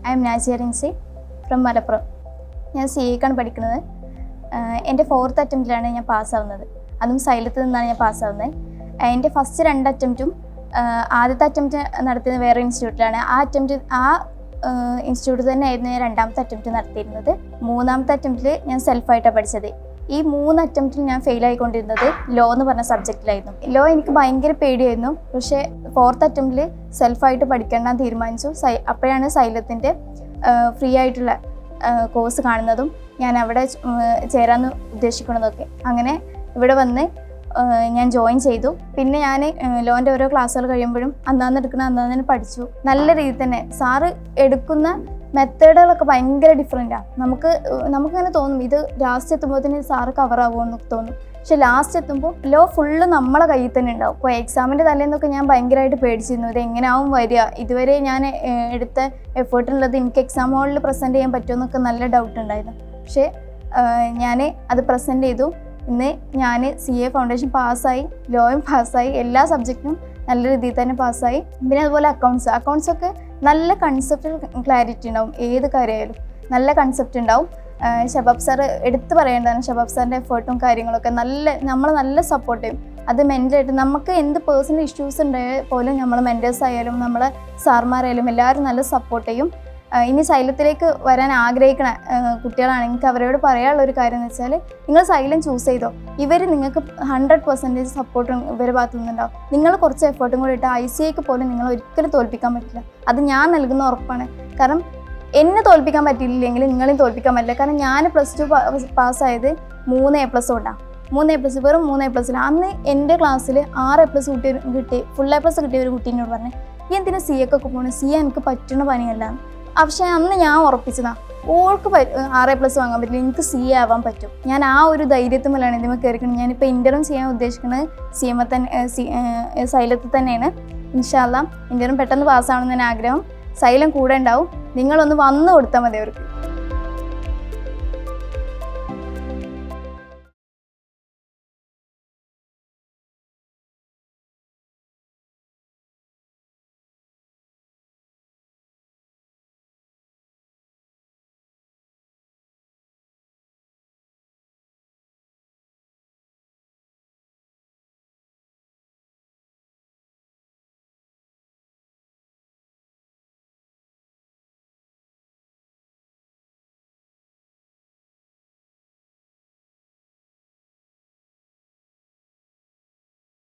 I am നാസിയറിൻസി from Malappuram. ഞാൻ CA-ക്കാണ് പഠിക്കുന്നത്. എൻ്റെ 4th അറ്റംപ്റ്റിലാണ് ഞാൻ പാസ്സാവുന്നത്. അതും സൈലത്തിൽ നിന്നാണ് ഞാൻ പാസ്സാവുന്നത്. എൻ്റെ ഫസ്റ്റ് 2 അറ്റംപ്റ്റും ആദ്യത്തെ അറ്റംപ്റ്റ് നടത്തിയത് വേറെ ഇൻസ്റ്റിറ്റ്യൂട്ടിലാണ്. ആ ഇൻസ്റ്റിറ്റ്യൂട്ട് തന്നെയായിരുന്നു ഞാൻ 2ാമത്തെ അറ്റംപ്റ്റ് നടത്തിയിരുന്നത്. 3ാമത്തെ അറ്റംപ്റ്റിൽ ഞാൻ സെൽഫായിട്ടാണ് പഠിച്ചത്. ഈ 3 അറ്റംപ്റ്റിൽ ഞാൻ ഫെയിലായിക്കൊണ്ടിരുന്നത് ലോ എന്ന് പറഞ്ഞ സബ്ജക്റ്റിലായിരുന്നു. ലോ എനിക്ക് ഭയങ്കര പേടിയായിരുന്നു. പക്ഷേ 4th അറ്റംപ്റ്റിൽ സെൽഫായിട്ട് പഠിക്കണം തീരുമാനിച്ചു. അപ്പോഴാണ് സൈലത്തിൻ്റെ ഫ്രീ ആയിട്ടുള്ള കോഴ്സ് കാണുന്നതും ഞാൻ അവിടെ ചേരാമെന്ന് ഉദ്ദേശിക്കുന്നതൊക്കെ. അങ്ങനെ ഇവിടെ വന്ന് ഞാൻ ജോയിൻ ചെയ്തു. പിന്നെ ഞാൻ ലോൻ്റെ ഓരോ ക്ലാസ്സുകൾ കഴിയുമ്പോഴും അന്നാന്ന് പഠിച്ചു. നല്ല രീതിയിൽ തന്നെ സാറ് എടുക്കുന്ന മെത്തേഡുകളൊക്കെ ഭയങ്കര ഡിഫറെൻറ്റാണ്. നമുക്കിങ്ങനെ തോന്നും ഇത് ലാസ്റ്റ് എത്തുമ്പോഴത്തേന് സാറ് കവറാവുമെന്ന് തോന്നും. പക്ഷെ ലാസ്റ്റ് എത്തുമ്പോൾ ലോ ഫുള്ള് നമ്മളെ കയ്യിൽ തന്നെ ഉണ്ടാവും. ഇപ്പോൾ എക്സാമിൻ്റെ തലേന്നൊക്കെ ഞാൻ ഭയങ്കരമായിട്ട് പേടിച്ചിരുന്നു, ഇത് എങ്ങനെയാവും വരിക, ഇതുവരെ ഞാൻ എടുത്ത എഫേർട്ടുള്ളത് എനിക്ക് എക്സാം ഹോളിൽ പ്രസൻറ്റ് ചെയ്യാൻ പറ്റുമെന്നൊക്കെ നല്ല ഡൗട്ട് ഉണ്ടായിരുന്നു. പക്ഷേ ഞാൻ അത് പ്രസൻറ്റ് ചെയ്തു. ഇന്ന് ഞാൻ CA ഫൗണ്ടേഷൻ പാസ്സായി, ലോയും പാസ്സായി, എല്ലാ സബ്ജക്റ്റിനും നല്ല രീതിയിൽ തന്നെ പാസ്സായി. പിന്നെ അതുപോലെ അക്കൗണ്ട്സൊക്കെ നല്ല കൺസെപ്റ്റ് ക്ലാരിറ്റി ഉണ്ടാവും. ഏത് കാര്യമായാലും നല്ല കൺസെപ്റ്റ് ഉണ്ടാവും. ഷബാബ് സാർ എടുത്ത് പറയേണ്ടതാണ്. ഷബാബ് സാറിൻ്റെ എഫേർട്ടും കാര്യങ്ങളൊക്കെ നമ്മളെ നല്ല സപ്പോർട്ട് ചെയ്യും. അത് മെൻ്റലായിട്ട് നമുക്ക് എന്ത് പേഴ്സണൽ ഇഷ്യൂസ് ഉണ്ടായാൽ പോലും നമ്മൾ മെൻറ്റേഴ്സ് ആയാലും നമ്മളെ സാർമാരായാലും എല്ലാവരും നല്ല സപ്പോർട്ട് ചെയ്യും. ഇനി സൈലത്തിലേക്ക് വരാൻ ആഗ്രഹിക്കുന്ന കുട്ടികളാണെങ്കിൽ അവരോട് പറയാനുള്ളൊരു കാര്യം എന്ന് വെച്ചാൽ നിങ്ങൾ സൈലം ചൂസ് ചെയ്തോ. ഇവർ നിങ്ങൾക്ക് 100% സപ്പോർട്ടും ഇവരുടെ ഭാഗത്തു നിന്നുണ്ടാവും. നിങ്ങൾ കുറച്ച് എഫേർട്ടും കൂടി ഇട്ട് ICAക്ക് പോലും നിങ്ങൾ ഒരിക്കലും തോൽപ്പിക്കാൻ പറ്റില്ല. അത് ഞാൻ നൽകുന്ന ഉറപ്പാണ്. കാരണം എന്നെ തോൽപ്പിക്കാൻ പറ്റിയില്ലെങ്കിൽ നിങ്ങളെയും തോൽപ്പിക്കാൻ പറ്റില്ല. കാരണം ഞാൻ +2 പാസ്സായത് 3 A+ കൊണ്ടാണ്. 3 A+, വെറും 3 A+. അന്ന് എൻ്റെ ക്ലാസ്സിൽ 6 A+ കിട്ടി, ഫുൾ A+ കിട്ടിയ ഒരു കുട്ടീനോട് പറഞ്ഞു, ഈ എന്തിനാ CA-ക്കൊക്കെ പോകണം, CA എനിക്ക് പറ്റുന്ന പണിയല്ല. പക്ഷേ അന്ന് ഞാൻ ഉറപ്പിച്ചതാണ്, ഓൾക്ക് 6 A+ വാങ്ങാൻ പറ്റില്ല, എനിക്ക് CA ആവാൻ പറ്റും. ഞാൻ ആ ഒരു ധൈര്യത്തുമല്ലാണ് ഇതിമേ കയറിക്കുന്നത്. ഞാനിപ്പോൾ ഇൻ്ററും ചെയ്യാൻ ഉദ്ദേശിക്കുന്നത് സൈലത്തിൽ തന്നെയാണ്. ഇൻഷാ അല്ലാഹ് ഇൻ്ററും പെട്ടെന്ന് പാസ്സാവണമെന്ന് ആഗ്രഹം. സൈലം കൂടെ ഉണ്ടാവും. നിങ്ങളൊന്ന് വന്നു കൊടുത്താൽ മതി അവർക്ക്.